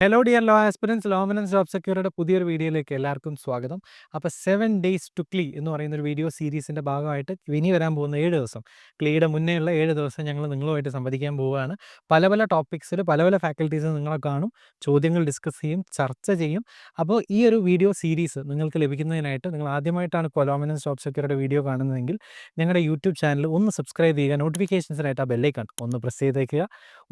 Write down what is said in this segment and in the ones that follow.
Hello dear law aspirants ലോമനൻസ് job സെക്യൂരിറ്റിയുടെ പുതിയൊരു വീഡിയോയിലേക്ക് എല്ലാവർക്കും സ്വാഗതം. അപ്പോൾ 7 ഡേയ്സ് ടു ക്ലീ എന്ന് പറയുന്നൊരു വീഡിയോ സീരീസിൻ്റെ ഭാഗമായിട്ട് ഇനി വരാൻ പോകുന്ന 7 ദിവസം, ക്ലീയുടെ മുന്നേയുള്ള 7 ദിവസം ഞങ്ങൾ നിങ്ങളുമായിട്ട് സംവദിക്കാൻ പോവുകയാണ്. പല പല ടോപ്പിക്സിൽ പല പല ഫാക്കൽറ്റീസ് നിങ്ങളെ കാണും, ചോദ്യങ്ങൾ ഡിസ്കസ് ചെയ്യും, ചർച്ച ചെയ്യും. അപ്പോൾ ഈ ഒരു വീഡിയോ സീരീസ് നിങ്ങൾക്ക് ലഭിക്കുന്നതിനായിട്ട് നിങ്ങൾ ആദ്യമായിട്ടാണ് ലോമനൻസ് ജോബ് സെക്യൂരിറ്റിയുടെ വീഡിയോ കാണുന്നതെങ്കിൽ ഞങ്ങളുടെ യൂട്യൂബ് ചാനൽ ഒന്ന് സബ്സ്ക്രൈബ് ചെയ്യുക, നോട്ടിഫിക്കേഷൻസിനായിട്ട് ആ ബെല്ലൈക്കൺ ഒന്ന് പ്രസ് ചെയ്തേക്കുക.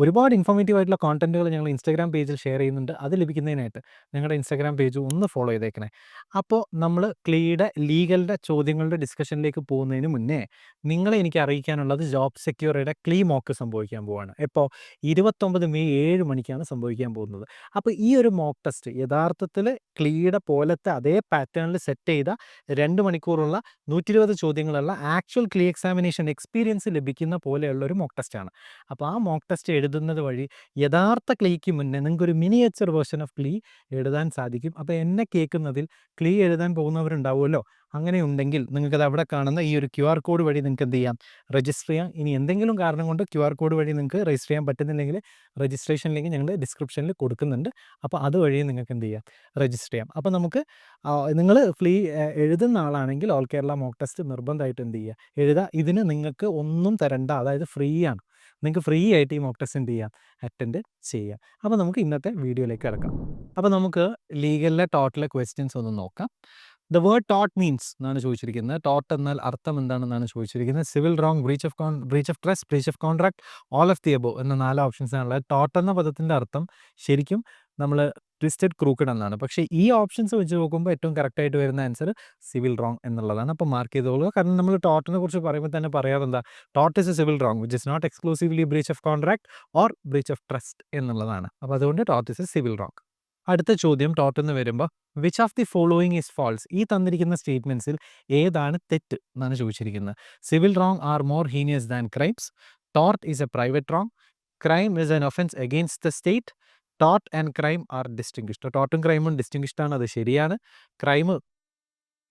ഒരുപാട് ഇൻഫോർമേറ്റീവ് ആയിട്ടുള്ള കോണ്ടന്റുകൾ ഞങ്ങൾ ഇൻസ്റ്റാഗ്രാം പേജിൽ ഷെയർ ചെയ്യുന്നുണ്ട്. അത് ലഭിക്കുന്നതിനായിട്ട് ഞങ്ങളുടെ ഇൻസ്റ്റാഗ്രാം പേജ് ഒന്ന് ഫോളോ ചെയ്തേക്കണേ. അപ്പോൾ നമ്മൾ ക്ലീയുടെ ലീഗലിൻ്റെ ചോദ്യങ്ങളുടെ ഡിസ്കഷനിലേക്ക് പോകുന്നതിന് മുന്നേ നിങ്ങളെ എനിക്ക് അറിയിക്കാനുള്ളത് ജോബ് സെക്യൂറിയുടെ ക്ലീ മോക്ക് സംഭവിക്കാൻ പോവുകയാണ്. ഇപ്പോൾ 29 മെയ് 7 മണിക്കാണ് സംഭവിക്കാൻ പോകുന്നത്. അപ്പോൾ ഈ ഒരു മോക്ക് ടെസ്റ്റ് യഥാർത്ഥത്തിൽ ക്ലീയുടെ പോലത്തെ അതേ പാറ്റേണിൽ സെറ്റ് ചെയ്ത 2 മണിക്കൂറുള്ള 120 ചോദ്യങ്ങളുള്ള ആക്ച്വൽ ക്ലീ എക്സാമിനേഷൻ എക്സ്പീരിയൻസ് ലഭിക്കുന്ന പോലെയുള്ള ഒരു മോക്ക് ടെസ്റ്റാണ്. അപ്പോൾ ആ മോക്ക് ടെസ്റ്റ് എഴുതുന്നത് വഴി യഥാർത്ഥ ക്ലീക്ക് മുന്നേ നിങ്ങൾക്കൊരു മിനിയേച്ചർ വേർഷൻ ഓഫ് ക്ലീ എഴുതാൻ സാധിക്കും. അപ്പോൾ എന്നെ കേൾക്കുന്നതിൽ ക്ലീ എഴുതാൻ പോകുന്നവരുണ്ടാവുമല്ലോ. അങ്ങനെ ഉണ്ടെങ്കിൽ നിങ്ങൾക്കത് അവിടെ കാണുന്ന ഈ ഒരു QR കോഡ് വഴി നിങ്ങൾക്ക് എന്ത് ചെയ്യാം, രജിസ്റ്റർ ചെയ്യാം. ഇനി എന്തെങ്കിലും കാരണം കൊണ്ട് QR കോഡ് വഴി നിങ്ങൾക്ക് രജിസ്റ്റർ ചെയ്യാൻ പറ്റുന്നില്ലെങ്കിൽ രജിസ്ട്രേഷൻ ലിങ്ക് ഞങ്ങൾ ഡിസ്ക്രിപ്ഷനിൽ കൊടുക്കുന്നുണ്ട്. അപ്പോൾ അതുവഴി നിങ്ങൾക്ക് എന്ത് ചെയ്യാം, രജിസ്റ്റർ ചെയ്യാം. അപ്പോൾ നമുക്ക് നിങ്ങൾ എഴുതുന്ന ആളാണെങ്കിൽ ഓൾ കേരള മോക്ക് ടെസ്റ്റ് നിർബന്ധമായിട്ട് എന്ത് ചെയ്യുക, എഴുതുക. ഇതിന് നിങ്ങൾക്ക് ഒന്നും തരണ്ട, അതായത് ഫ്രീ ആണ്. നിങ്ങൾക്ക് ഫ്രീ ആയിട്ട് ഈ മോക്ക് ടെസ്റ്റ് എന്ത് ചെയ്യാം, അറ്റൻഡ് ചെയ്യാം. അപ്പോൾ നമുക്ക് ഇന്നത്തെ വീഡിയോയിലേക്ക് കിടക്കാം. അപ്പോൾ നമുക്ക് ലീഗലിലെ ടോട്ടിലെ ക്വസ്റ്റ്യൻസ് ഒന്ന് നോക്കാം. ദ വേർഡ് ടോട്ട് മീൻസ് എന്നാണ് ചോദിച്ചിരിക്കുന്നത്. ടോട്ട് എന്നാൽ അർത്ഥം എന്താണെന്നാണ് ചോദിച്ചിരിക്കുന്നത്. Civil wrong, breach of trust, breach of contract, all of the above എന്ന 4 ഓപ്ഷൻസ് ആണുള്ളത്. ടോട്ട് എന്ന പദത്തിൻ്റെ അർത്ഥം ശരിക്കും നമ്മൾ ട്വിസ്റ്റഡ് ക്രൂക്കഡ് എന്നാണ്. പക്ഷേ ഈ ഓപ്ഷൻസ് വെച്ച് നോക്കുമ്പോൾ ഏറ്റവും കറക്റ്റായിട്ട് വരുന്ന ആൻസർ സിവിൽ റോങ് എന്നുള്ളതാണ്. അപ്പോൾ മാർക്ക് ചെയ്തോളുക. കാരണം നമ്മൾ ടോട്ടിനെ കുറിച്ച് പറയുമ്പോൾ തന്നെ പറയാറെന്താ, ടോട്ട് is a civil wrong which is not exclusively breach of contract or breach of trust എന്നുള്ളതാണ്. അപ്പോൾ അതുകൊണ്ട് ടോട്ട് ഇസ് എ സിവിൽ റോങ്. അടുത്ത ചോദ്യം ടോട്ട് എന്ന് വരുമ്പോൾ which of the following is false, ഈ തന്നിരിക്കുന്ന സ്റ്റേറ്റ്മെൻറ്റ്സിൽ ഏതാണ് തെറ്റ് എന്നാണ് ചോദിച്ചിരിക്കുന്നത്. Civil wrong are more heinous than crimes, tort is a private wrong, crime is an offence against the state, tort and crime R distinguished. ടോർട്ടും ക്രൈമും distinguished ആണ്, അത് ശരിയാണ്. ക്രൈം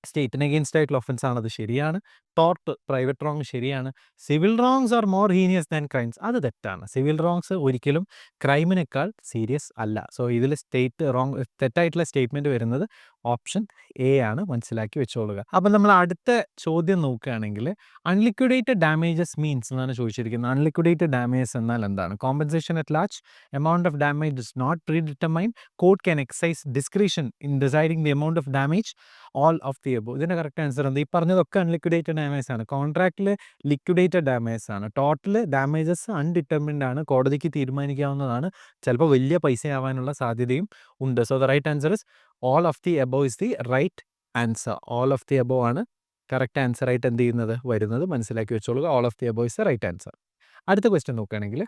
സ്റ്റേറ്റിന് അഗെയിൻസ്റ്റ് ആയിട്ടുള്ള ഒഫൻസ് ആണ്, അത് ശരിയാണ്. ടോർട്ട് പ്രൈവറ്റ് റോങ് ശരിയാണ്. Civil wrongs R more heinous than crimes, അത് തെറ്റാണ്. സിവിൽ റോങ്സ് ഒരിക്കലും ക്രൈമിനേക്കാൾ സീരിയസ് അല്ല. സോ ഇതിൽ തെറ്റായിട്ടുള്ള സ്റ്റേറ്റ്മെൻറ്റ് വരുന്നത് ഓപ്ഷൻ എ ആണ്, മനസ്സിലാക്കി വെച്ചോളുക. അപ്പം നമ്മൾ അടുത്ത ചോദ്യം നോക്കുകയാണെങ്കിൽ അൺലിക്വിഡേറ്റഡ് ഡാമേജസ് മീൻസ് എന്നാണ് ചോദിച്ചിരിക്കുന്നത്. അൺലിക്വിഡേറ്റഡ് ഡാമേജസ് എന്നാൽ എന്താണ്? Compensation at large, amount of damage is not predetermined, court can exercise discretion in deciding the amount of damage, all of the above. ഇതിൻ്റെ കറക്റ്റ് ആൻസർ എന്ത്? ഈ പറഞ്ഞതൊക്കെ unliquidated damage ആണ്. കോൺട്രാക്റ്റിൽ ലിക്വിഡേറ്റഡ് ഡാമേജ് ആണ്. Total damages undetermined ആണ്, കോടതിക്ക് തീരുമാനിക്കാവുന്നതാണ്. ചിലപ്പോൾ വലിയ പൈസയാവാനുള്ള സാധ്യതയും ഉണ്ട്. So the right answer is all of the above is the right answer. All of the above ആണ് കറക്റ്റ് ആൻസർ ആയിട്ട് എന്ത് ചെയ്യുന്നത്, വരുന്നത്. മനസ്സിലാക്കി വെച്ചോളുക. All of the above is the right answer. അടുത്ത ക്വസ്റ്റ്യൻ നോക്കുകയാണെങ്കിൽ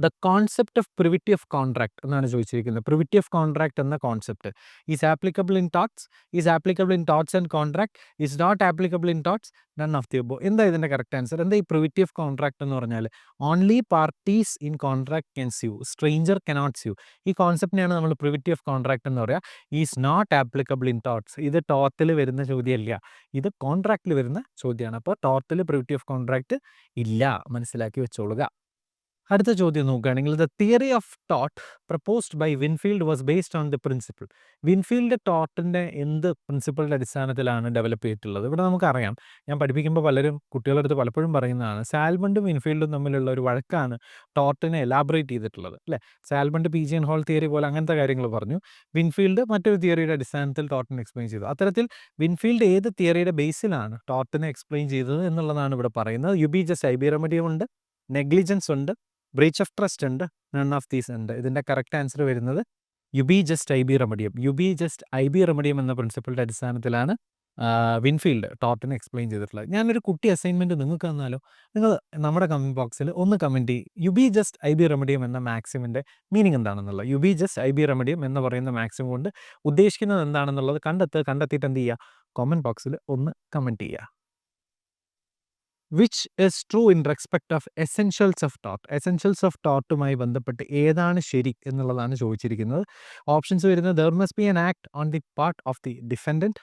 the concept of privity of contract എന്നാണ് ചോദിച്ചിരിക്കുന്നത്. പ്രിവിറ്റി ഓഫ് കോൺട്രാക്ട് എന്ന concept is applicable in torts, is applicable in torts and contract, is not applicable in torts, none of the above. എന്താ ഇതിൻ്റെ correct answer? എന്താ ഈ privity of contract എന്ന് പറഞ്ഞാൽ? Only parties in contract can sue, stranger cannot sue. ഈ കോൺസെപ്റ്റിനെയാണ് നമ്മൾ privity of contract എന്ന് പറയുക. Is not applicable in torts, ഇത് ടോത്തിൽ വരുന്ന ചോദ്യമല്ല, ഇത് കോൺട്രാക്റ്റിൽ വരുന്ന ചോദ്യമാണ്. അപ്പോൾ ടോത്തിൽ പ്രിവിറ്റി ഓഫ് കോൺട്രാക്ട് ഇല്ല, മനസ്സിലാക്കി വെച്ചോളുക. അടുത്ത ചോദ്യം നോക്കുകയാണെങ്കിൽ ദ തിയറി ഓഫ് ടോട്ട് proposed by Winfield was based on the principle. Winfield ടോട്ടിൻ്റെ എന്ത് പ്രിൻസിപ്പിളിൻ്റെ അടിസ്ഥാനത്തിലാണ് ഡെവലപ്പ് ചെയ്തിട്ടുള്ളത്? ഇവിടെ നമുക്കറിയാം, ഞാൻ പഠിപ്പിക്കുമ്പോൾ പലരും കുട്ടികളുടെ അടുത്ത് പലപ്പോഴും പറയുന്നതാണ്, സാൽമണ്ടും വിൻഫീൽഡും തമ്മിലുള്ള ഒരു വഴക്കാണ് ടോട്ടിനെ എലാബറേറ്റ് ചെയ്തിട്ടുള്ളത്, അല്ലേ? സാൽമണ്ട് പീജിയൻ ഹോൾ തിയറി പോലെ അങ്ങനത്തെ കാര്യങ്ങൾ പറഞ്ഞു. വിൻഫീൽഡ് മറ്റൊരു തിയറിയുടെ അടിസ്ഥാനത്തിൽ ടോട്ടിനെ എക്സ്പ്ലെയിൻ ചെയ്തു. അത്തരത്തിൽ വിൻഫീൽഡ് ഏത് തിയറിയുടെ ബേസിലാണ് ടോട്ടിനെ എക്സ്പ്ലെയിൻ ചെയ്തത് എന്നുള്ളതാണ് ഇവിടെ പറയുന്നത്. യുബി ജസ്റ്റ് ഐബി റെമഡിയം ഉണ്ട്, നെഗ്ലിജൻസ് ഉണ്ട്, ബ്രീച്ച് ഓഫ് ട്രസ്റ്റ് ഉണ്ട്, നൺ ഓഫ് ദീസ് ഉണ്ട്. ഇതിൻ്റെ കറക്റ്റ് ആൻസർ വരുന്നത് ubi jus ibi remedium. Ubi jus ibi remedium എന്ന പ്രിൻസിപ്പിളിൻ്റെ അടിസ്ഥാനത്തിലാണ് വിൻഫീൽഡ് ടോട്ടിനെ എക്സ്പ്ലെയിൻ ചെയ്തിട്ടുള്ളത്. ഞാനൊരു കുട്ടി അസൈൻമെൻറ്റ് നിങ്ങൾക്ക് തന്നാലോ? നിങ്ങൾ നമ്മുടെ കമൻറ്റ് ബോക്സിൽ ഒന്ന് കമൻറ്റ് ചെയ്യും, Ubi jus ibi remedium എന്ന മാക്സിമിൻ്റെ മീനിങ് എന്താണെന്നുള്ളത്. യുബി ജസ്റ്റ് ഐ ബി റെമഡിയം എന്ന് പറയുന്ന മാക്സിമം കൊണ്ട് ഉദ്ദേശിക്കുന്നത് എന്താണെന്നുള്ളത് കണ്ടെത്തിയിട്ട് എന്ത് ചെയ്യുക, കമൻറ്റ് ബോക്സിൽ ഒന്ന് കമൻറ്റ് ചെയ്യുക. Which is true in respect of essentials of ടോട്ട്. എസെൻഷ്യൽസ് ഓഫ് ടോട്ടുമായി ബന്ധപ്പെട്ട് ഏതാണ് ശരി എന്നുള്ളതാണ് ചോദിച്ചിരിക്കുന്നത്. ഓപ്ഷൻസ് വരുന്നത് there must be an act on the part of the defendant,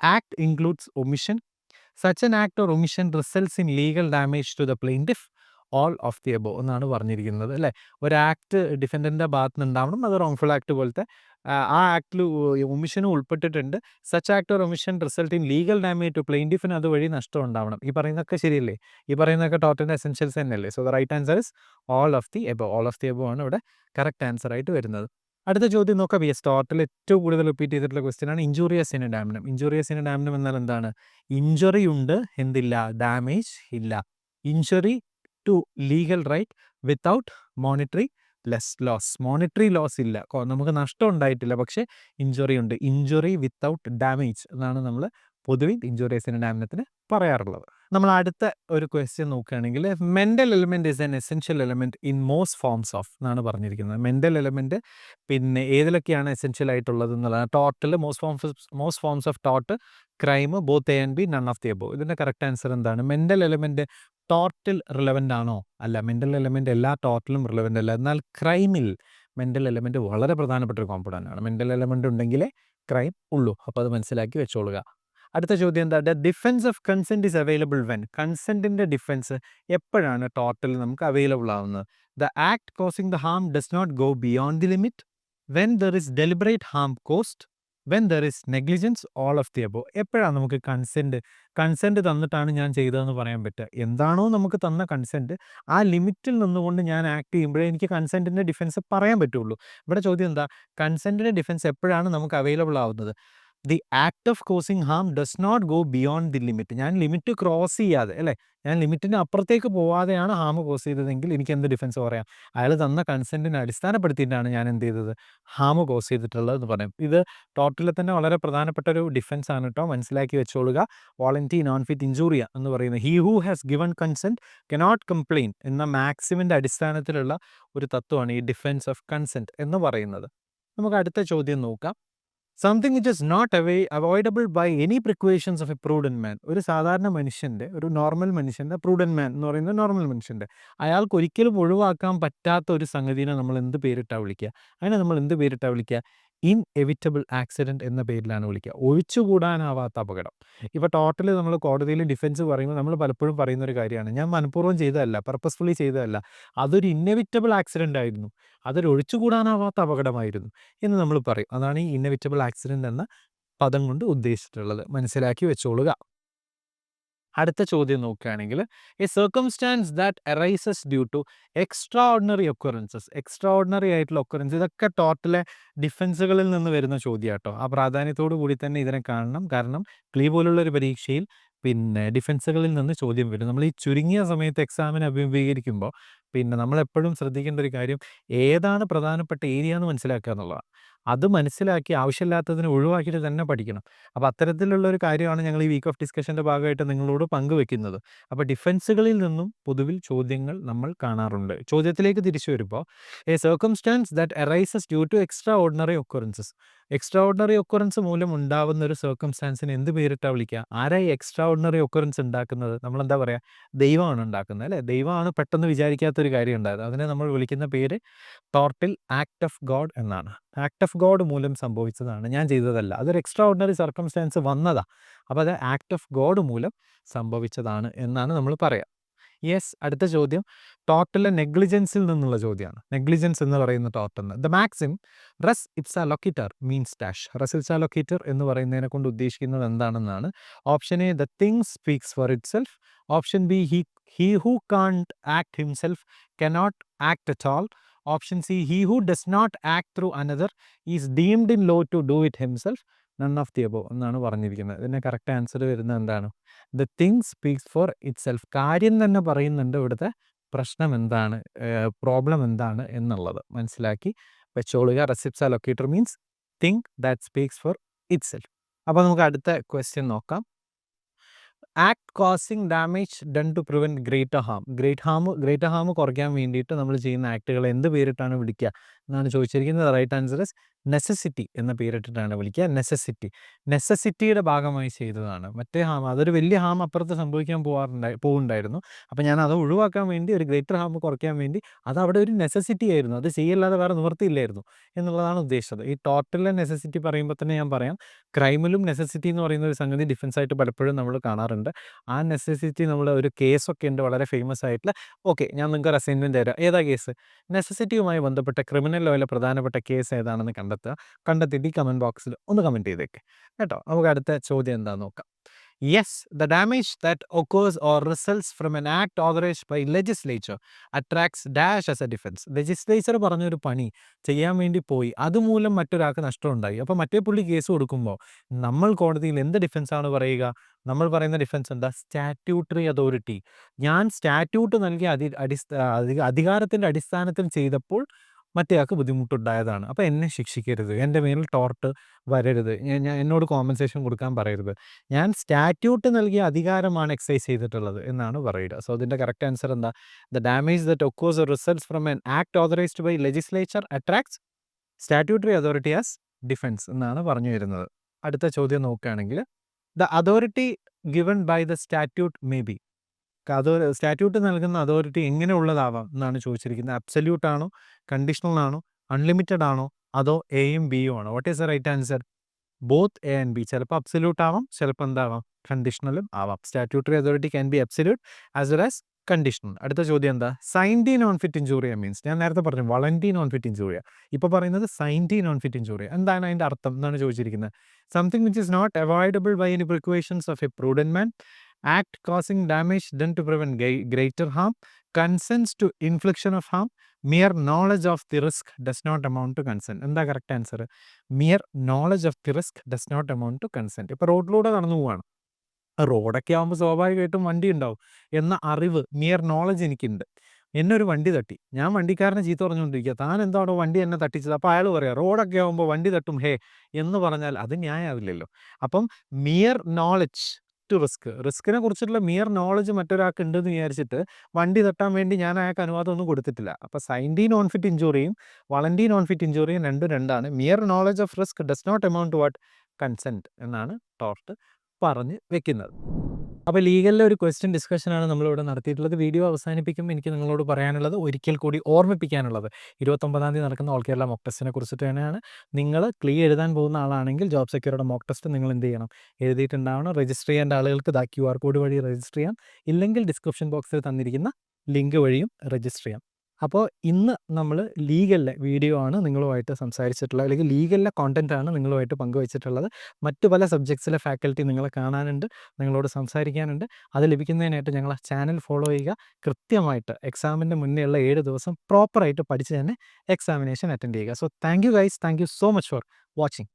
act includes omission, such an act or omission results in legal damage to the plaintiff, all of the above എന്നാണ് പറഞ്ഞിരിക്കുന്നത് അല്ലേ. ഒരു act ഡിഫൻഡൻ്റെ ഭാഗത്ത് നിന്നുണ്ടാവണം, അത് wrongful act പോലത്തെ ആ ആക്ടിൽ ഒമിഷനും ഉൾപ്പെട്ടിട്ടുണ്ട്. Such act or omission result in legal damage to പ്ലെയിൻറ്റിഫിന് അതുവഴി നഷ്ടം ഉണ്ടാവണം. ഈ പറയുന്നതൊക്കെ ശരിയല്ലേ? ഈ പറയുന്നതൊക്കെ ടോർട്ടിൻ്റെ എസെൻഷ്യൽസ് തന്നെയല്ലേ? So the right answer is all of the above. All of the above ആണ് ഇവിടെ കറക്റ്റ് ആൻസർ ആയിട്ട് വരുന്നത്. അടുത്ത ചോദ്യം നോക്കാം. യെസ്, ടോട്ടൽ ഏറ്റവും കൂടുതൽ റിപ്പീറ്റ് ചെയ്തിട്ടുള്ള ക്വസ്റ്റ്യൻ ആണ് injurious in damnum. Injurious in damnum എന്നാൽ എന്താണ്? ഇഞ്ചുറി ഉണ്ട്, എന്തില്ല? ഡാമേജ് ഇല്ല. Injury to legal right without monetary loss. Monetary loss ഇല്ല, നമുക്ക് നഷ്ടം ഉണ്ടായിട്ടില്ല, പക്ഷേ ഇഞ്ചുറി ഉണ്ട്. ഇഞ്ചുറി വിത്തൗട്ട് ഡാമേജ് എന്നാണ് നമ്മൾ പൊതുവെ ഇഞ്ചുറിയസ് ഇൻ ഡാമിനത്തിന് പറയാറുള്ളത്. നമ്മൾ അടുത്ത ഒരു ക്വസ്റ്റ്യൻ നോക്കുകയാണെങ്കിൽ mental element is an essential element in most forms of എന്നാണ് പറഞ്ഞിരിക്കുന്നത്. മെൻ്റൽ എലിമെൻറ്റ് പിന്നെ ഏതിലൊക്കെയാണ് എസെൻഷ്യൽ ആയിട്ടുള്ളത് എന്നുള്ളതാണ്. ടോട്ടിൽ മോസ്റ്റ് ഫോംസ് ഓഫ് ടോട്ട്, crime, both A and B, none of the above. ഇതിൻ്റെ കറക്റ്റ് ആൻസർ എന്താണ്? മെൻ്റൽ എലിമെൻറ്റ് ടോട്ടിൽ റിലവൻ്റ് ആണോ? അല്ല, മെൻ്റൽ എലിമെൻറ്റ് എല്ലാ ടോട്ടിലും റിലവൻ്റ് അല്ല. എന്നാൽ ക്രൈമിൽ മെൻ്റൽ എലിമെൻറ്റ് വളരെ പ്രധാനപ്പെട്ട ഒരു കോമ്പണൻ്റ് ആണ്. മെൻ്റൽ എലിമെൻറ്റ് ഉണ്ടെങ്കിലേ ക്രൈം ഉള്ളൂ. അപ്പോൾ അത് മനസ്സിലാക്കി വെച്ചോളുക. അടുത്ത ചോദ്യം എന്താ? The defence of consent is available when. കൺസെൻറ്റിൻ്റെ ഡിഫൻസ് എപ്പോഴാണ് ടോട്ടൽ നമുക്ക് അവൈലബിൾ ആവുന്നത്? The act causing the harm does not go beyond the limit, when there is deliberate harm caused, when there is negligence, all of the above. എപ്പോഴാണ് നമുക്ക് consent തന്നിട്ടാണ് ഞാൻ ചെയ്തതെന്ന് പറയാൻ പറ്റുക? എന്താണോ നമുക്ക് തന്ന കൺസെൻറ്റ്, ആ ലിമിറ്റിൽ നിന്നുകൊണ്ട് ഞാൻ ആക്ട് ചെയ്യുമ്പോഴേ എനിക്ക് കൺസെൻറ്റിൻ്റെ ഡിഫൻസ് പറയാൻ പറ്റുള്ളൂ. ഇവിടെ ചോദ്യം എന്താ? കൺസെൻറ്റിൻ്റെ ഡിഫൻസ് എപ്പോഴാണ് നമുക്ക് അവൈലബിൾ ആവുന്നത്? The act of causing harm does not go beyond the limit. ഞാൻ ലിമിറ്റ് ക്രോസ് ചെയ്യാതെ, അല്ലേ, ഞാൻ ലിമിറ്റിന് അപ്പുറത്തേക്ക് പോവാതെയാണ് ഹാം കോസ് ചെയ്തതെങ്കിൽ എനിക്ക് എന്ത് ഡിഫൻസ് പറയാം? അയാൾ തന്ന കൺസെൻറ്റിനെ അടിസ്ഥാനപ്പെടുത്തിയിട്ടാണ് ഞാൻ എന്ത് ചെയ്തത്? ഹാം കോസ് ചെയ്തിട്ടുള്ളത് എന്ന് പറയാം. ഇത് ടോട്ടലിൽ തന്നെ വളരെ പ്രധാനപ്പെട്ട ഒരു ഡിഫൻസ് ആണ് കേട്ടോ, മനസ്സിലാക്കി വെച്ചോളുക. വോളണ്ടറി നോൺ ഫിറ്റ് ഇഞ്ചൂറിയ എന്ന് പറയുന്നത് he who has given consent cannot complain എന്ന മാക്സിമിൻ്റെ അടിസ്ഥാനത്തിലുള്ള ഒരു തത്വമാണ് ഈ ഡിഫൻസ് ഓഫ് കൺസെൻറ്റ് എന്ന് പറയുന്നത്. നമുക്ക് അടുത്ത ചോദ്യം നോക്കാം. Something which is not avoidable by any precautions of a prudent man. ഒരു സാധാരണ മനുഷ്യൻ്റെ, ഒരു നോർമൽ മനുഷ്യൻ്റെ, പ്രൂഡൻറ്റ് മാൻ എന്ന് പറയുന്നത് നോർമൽ മനുഷ്യൻ്റെ, അയാൾക്ക് ഒരിക്കലും ഒഴിവാക്കാൻ പറ്റാത്ത ഒരു സംഗതിനെ നമ്മൾ എന്ത് പേരിട്ടാണ് വിളിക്കുക? അതിനെ നമ്മൾ എന്ത് പേരിട്ടാണ് വിളിക്കുക? ഇൻഎവിറ്റബിൾ ആക്സിഡൻറ്റ് എന്ന പേരിലാണ് വിളിക്കുക. ഒഴിച്ചുകൂടാനാവാത്ത അപകടം. ഇപ്പോൾ ടോട്ടൽ നമ്മൾ കോടതിയിൽ ഡിഫൻസ് പറയുമ്പോൾ നമ്മൾ പലപ്പോഴും പറയുന്ന ഒരു കാര്യമാണ്, ഞാൻ മനഃപൂർവ്വം ചെയ്തതല്ല, പർപ്പസ്ഫുള്ളി ചെയ്തതല്ല, അതൊരു ഇൻഎവിറ്റബിൾ ആക്സിഡൻ്റ് ആയിരുന്നു, അതൊരു ഒഴിച്ചുകൂടാനാവാത്ത അപകടമായിരുന്നു എന്ന് നമ്മൾ പറയും. അതാണ് ഈ ഇൻഎവിറ്റബിൾ ആക്സിഡൻ്റ് എന്ന പദം കൊണ്ട് ഉദ്ദേശിച്ചിട്ടുള്ളത്. മനസ്സിലാക്കി വെച്ചോളുക. അടുത്ത ചോദ്യം നോക്കുകയാണെങ്കിൽ a circumstance that arises due to extraordinary occurrences. Extraordinary ആയിട്ടുള്ള ഒക്കറൻസ്, ഇതൊക്കെ ടോട്ടലെ ഡിഫൻസുകളിൽ നിന്ന് വരുന്ന ചോദ്യം കേട്ടോ. ആ പ്രാധാന്യത്തോടു കൂടി തന്നെ ഇതിനെ കാണണം. കാരണം ക്ലീ പോലുള്ള ഒരു പരീക്ഷയിൽ പിന്നെ ഡിഫൻസുകളിൽ നിന്ന് ചോദ്യം വരും. നമ്മൾ ഈ ചുരുങ്ങിയ സമയത്ത് എക്സാമിന് അഭിമുഖീകരിക്കുമ്പോൾ പിന്നെ നമ്മളെപ്പോഴും ശ്രദ്ധിക്കേണ്ട ഒരു കാര്യം ഏതാണ് പ്രധാനപ്പെട്ട ഏരിയ എന്ന് മനസ്സിലാക്കുക എന്നുള്ളതാണ്. അത് മനസ്സിലാക്കി ആവശ്യമില്ലാത്തതിനെ ഒഴിവാക്കിയിട്ട് തന്നെ പഠിക്കണം. അപ്പോൾ അത്തരത്തിലുള്ള ഒരു കാര്യമാണ് ഞങ്ങൾ ഈ വീക്ക് ഓഫ് ഡിസ്കഷൻ്റെ ഭാഗമായിട്ട് നിങ്ങളോട് പങ്കുവെക്കുന്നത്. അപ്പോൾ ഡിഫൻസുകളിൽ നിന്നും പൊതുവിൽ ചോദ്യങ്ങൾ നമ്മൾ കാണാറുണ്ട്. ചോദ്യത്തിലേക്ക് തിരിച്ചു വരുമ്പോൾ a circumstance that arises due to extraordinary occurrences. Extraordinary occurrence മൂലം ഉണ്ടാവുന്ന ഒരു സർക്കംസ്റ്റാൻസിന് എന്ത് പേരിട്ടാണ് വിളിക്കുക? ആരാ ഈ എക്സ്ട്രാ ഓർഡിനറി ഒക്കറൻസ് ഉണ്ടാക്കുന്നത്? നമ്മളെന്താ പറയുക? ദൈവമാണ് ഉണ്ടാക്കുന്നത്, അല്ലേ? ദൈവമാണ് പെട്ടെന്ന് വിചാരിക്കാത്തൊരു കാര്യം ഉണ്ടായത്. അതിനെ നമ്മൾ വിളിക്കുന്ന പേര് ടോർട്ടിൽ ആക്ട് ഓഫ് ഗോഡ് എന്നാണ്. ആക്ട് ഓഫ് ഗോഡ് മൂലം സംഭവിച്ചതാണ്, ഞാൻ ചെയ്തതല്ല. അതൊരു എക്സ്ട്രാ ഓർഡിനറി സർക്കംസ്റ്റാൻസ് വന്നതാ. അപ്പോൾ അത് ആക്ട് ഓഫ് ഗോഡ് മൂലം സംഭവിച്ചതാണ് എന്നാണ് നമ്മൾ പറയുക. യെസ്, അടുത്ത ചോദ്യം ടോട്ടലെ നെഗ്ലിജൻസിൽ നിന്നുള്ള ചോദ്യമാണ്. നെഗ്ലിജൻസ് എന്ന് പറയുന്ന ടോട്ടലിന് the maxim res ipsa loquitur means dash. Res ipsa loquitur എന്ന് പറയുന്നതിനെ കൊണ്ട് ഉദ്ദേശിക്കുന്നത് എന്താണെന്നാണ്. Option A the thing speaks for itself. Option B he who can't act himself cannot act at all. Option C he who does not act through another is deemed in law to do it himself. None of the above എന്നാണ് പറഞ്ഞിരിക്കുന്നത്. ഇതിൻ്റെ correct answer വരുന്നത് എന്താണ്? The thing speaks for it self. കാര്യം തന്നെ പറയുന്നുണ്ട്. ഇവിടുത്തെ പ്രശ്നം എന്താണ്, പ്രോബ്ലം എന്താണ് എന്നുള്ളത് മനസ്സിലാക്കി വെച്ചോളുക. Res ipsa loquitur means thing that speaks for itself. അപ്പോൾ നമുക്ക് അടുത്ത ക്വസ്റ്റ്യൻ നോക്കാം. Act causing damage done to prevent greater harm. Greater harm കുറയ്ക്കാൻ വേണ്ടിയിട്ട് നമ്മൾ ചെയ്യുന്ന ആക്ടുകൾ എന്ത് പേരിട്ടാണ് വിളിക്കുക? എന്നാണ് ചോദിച്ചിരിക്കുന്നത്. റൈറ്റ് ആൻസർ ഇസ് നെസസിറ്റി എന്ന പേരിട്ടിട്ടാണ് വിളിക്കുക. നെസസിറ്റിയുടെ ഭാഗമായി ചെയ്തതാണ്. മറ്റേ ഹാം അതൊരു വലിയ ഹാം അപ്പുറത്ത് സംഭവിക്കാൻ പോകുന്നുണ്ടായിരുന്നു. അപ്പോൾ ഞാൻ അത് ഒഴിവാക്കാൻ വേണ്ടി, ഒരു ഗ്രേറ്റർ ഹാം കുറയ്ക്കാൻ വേണ്ടി, അത് അവിടെ ഒരു നെസസിറ്റി ആയിരുന്നു. അത് ചെയ്യല്ലാതെ വേറെ നിവൃത്തിയില്ലായിരുന്നു എന്നുള്ളതാണ് ഉദ്ദേശിച്ചത്. ഈ ടോർട്ടിലെ നെസസിറ്റി പറയുമ്പോൾ തന്നെ ഞാൻ പറയാം, ക്രൈമിലും നെസസിറ്റി എന്ന് പറയുന്ന ഒരു സംഗതി ഡിഫൻസ് ആയിട്ട് പലപ്പോഴും നമ്മൾ കാണാറുണ്ട്. ആ നെസസിറ്റി നമ്മൾ ഒരു കേസൊക്കെ ഉണ്ട് വളരെ ഫേമസ് ആയിട്ടുള്ള. ഓക്കെ, ഞാൻ നിങ്ങൾക്ക് ഒരു അസൈൻമെൻറ്റ് തരാം. ഏതാ കേസ്? നെസസിറ്റിയുമായി ബന്ധപ്പെട്ട ക്രിമിനൽ ലോയിലെ പ്രധാനപ്പെട്ട കേസ് ഏതാണെന്ന് കണ്ടെത്തിയിട്ട് ഈ കമൻറ്റ് ബോക്സിൽ ഒന്ന് കമൻറ്റ് ചെയ്തേക്ക് കേട്ടോ. നമുക്ക് അടുത്ത ചോദ്യം എന്താണെന്ന് നോക്കാം. Yes, the damage that occurs or results from an act authorised by legislature attracts dash as a defence. Legislature പറഞ്ഞൊരു പണി ചെയ്യാൻ വേണ്ടി പോയി, അതുമൂലം മറ്റൊരാൾക്ക് നഷ്ടം ഉണ്ടായി. അപ്പോൾ മറ്റേ പുള്ളി കേസ് കൊടുക്കുമ്പോൾ നമ്മൾ കോടതിയിൽ എന്ത് ഡിഫൻസാണ് പറയുക? നമ്മൾ പറയുന്ന ഡിഫൻസ് എന്താ? Statutory authority. ഞാൻ സ്റ്റാറ്റ്യൂട്ട് നൽകിയ അധികാരത്തിൻ്റെ അടിസ്ഥാനത്തിൽ ചെയ്തപ്പോൾ മറ്റേയാൾക്ക് ബുദ്ധിമുട്ടുണ്ടായതാണ്. അപ്പോൾ എന്നെ ശിക്ഷിക്കരുത്, എൻ്റെ മേൽ ടോർട്ട് വരരുത്, എന്നോട് കോമ്പൻസേഷൻ കൊടുക്കാൻ പറയരുത്. ഞാൻ സ്റ്റാറ്റ്യൂട്ട് നൽകിയ അധികാരമാണ് എക്സൈസ് ചെയ്തിട്ടുള്ളത് എന്നാണ് പറയുക. സോ അതിൻ്റെ കറക്റ്റ് ആൻസർ എന്താ? The damage that occurs or results from an act authorised by legislature attracts statutory authority as defence എന്നാണ് പറഞ്ഞു വരുന്നത്. അടുത്ത ചോദ്യം നോക്കുകയാണെങ്കിൽ, the authority given by the statute may be. Statute നൽകുന്ന അതോറിറ്റി എങ്ങനെയുള്ളതാവാം എന്നാണ് ചോദിച്ചിരിക്കുന്നത്. അബ്സല്യൂട്ട് ആണോ, കണ്ടീഷണൽ ആണോ, അൺലിമിറ്റഡ് ആണോ, അതോ എയും ബിയും ആണോ? What is the right answer? Both A and B. ചിലപ്പോൾ അബ്സല്യൂട്ട് ആവാം, ചിലപ്പോൾ എന്താവാം, കണ്ടീഷണലും ആവാം. Statutory authority can be absolute as well as conditional. അടുത്ത ചോദ്യം എന്താ? Scienti non fit injuria means, ഞാൻ നേരത്തെ പറഞ്ഞു വളണ്ടി നോൺ ഫിറ്റ് ഇൻജൂറിയ, ഇപ്പോൾ പറയുന്നത് സൈൻഡി നോൺ ഫിറ്റ് ഇൻജൂറിയ. എന്താണ് അതിൻ്റെ അർത്ഥം എന്നാണ് ചോദിച്ചിരിക്കുന്നത്. Something which is not avoidable by any precautions of a prudent man, act causing damage done to prevent greater harm, consents to infliction of harm, mere knowledge of the risk does not amount to consent. എന്താ correct answer? Mere knowledge of the risk does not amount to consent. ഇപ്പോൾ റോഡിലൂടെ നടന്നു പോവാണ്, റോഡൊക്കെ ആകുമ്പോൾ സ്വാഭാവികമായിട്ടും വണ്ടി ഉണ്ടാവും എന്ന അറിവ്, മിയർ നോളജ് എനിക്കുണ്ട്. എന്നെ ഒരു വണ്ടി തട്ടി, ഞാൻ വണ്ടിക്കാരനെ ചീത്ത പറഞ്ഞുകൊണ്ടിരിക്കുക, താൻ എന്താണോ വണ്ടി എന്നെ തട്ടിച്ചത്. അപ്പോൾ അയാൾ പറയാം റോഡൊക്കെ ആകുമ്പോൾ വണ്ടി തട്ടും ഹേ എന്ന് പറഞ്ഞാൽ അത് ന്യായമാവില്ലല്ലോ. അപ്പം മിയർ നോളജ് ടു റിസ്കിനെ കുറിച്ചിട്ടുള്ള മിയർ നോളജ് മറ്റൊരാൾക്ക് ഉണ്ടെന്ന് വിചാരിച്ചിട്ട് വണ്ടി തട്ടാൻ വേണ്ടി ഞാൻ അയാൾക്ക് അനുവാദം ഒന്നും കൊടുത്തിട്ടില്ല. അപ്പോൾ സൈൻഡി നോൺ ഫിറ്റ് ഇഞ്ചുറിയും വളണ്ടി നോൺ ഫിറ്റ് ഇഞ്ചുറിയും രണ്ടാണ്. Mere knowledge of risk does not amount to what? Consent എന്നാണ് ടോർട്ട് പറഞ്ഞ് വെക്കുന്നത്. അപ്പോൾ ലീഗലിലെ ഒരു ക്വസ്റ്റ്യൻ ഡിസ്കഷനാണ് നമ്മളിവിടെ നടത്തിയിട്ടുള്ളത്. വീഡിയോ അവസാനിപ്പിക്കുമ്പോൾ എനിക്ക് നിങ്ങളോട് പറയാനുള്ളത്, ഒരിക്കൽ കൂടി ഓർമ്മിപ്പിക്കാനുള്ളത്, 29-ാം തീയതി നടക്കുന്ന ഓൾ കേരള മോക്ക് ടെസ്റ്റിനെ കുറിച്ചിട്ട് തന്നെയാണ്. നിങ്ങൾ ക്ലീ എഴുതാൻ പോകുന്ന ആളാണെങ്കിൽ ജോബ് സെക്യൂരിയുടെ മോക്ക് ടെസ്റ്റ് നിങ്ങൾ എന്ത് ചെയ്യണം? എഴുതിയിട്ടുണ്ടാവണം. രജിസ്റ്റർ ചെയ്യേണ്ട ആളുകൾക്ക് QR കോഡ് വഴി രജിസ്റ്റർ ചെയ്യാം, ഇല്ലെങ്കിൽ ഡിസ്ക്രിപ്ഷൻ ബോക്സിൽ തന്നിരിക്കുന്ന ലിങ്ക് വഴിയും രജിസ്റ്റർ ചെയ്യാം. അപ്പോൾ ഇന്ന് നമ്മൾ ലീഗലിലെ വീഡിയോ ആണ് നിങ്ങളുമായിട്ട് സംസാരിച്ചിട്ടുള്ളത്, അല്ലെങ്കിൽ ലീഗലിലെ കോണ്ടൻറ്റാണ് നിങ്ങളുമായിട്ട് പങ്കുവച്ചിട്ടുള്ളത്. മറ്റു പല സബ്ജക്ട്സിലെ ഫാക്കൽറ്റി നിങ്ങളെ കാണാനുണ്ട്, നിങ്ങളോട് സംസാരിക്കാനുണ്ട്. അത് ലഭിക്കുന്നതിനായിട്ട് ഞങ്ങളെ ചാനൽ ഫോളോ ചെയ്യുക. കൃത്യമായിട്ട് എക്സാമിൻ്റെ മുന്നേ ഉള്ള 7 ദിവസം പ്രോപ്പറായിട്ട് പഠിച്ച് തന്നെ എക്സാമിനേഷൻ അറ്റൻഡ് ചെയ്യുക. So thank you guys, thank you so much for watching.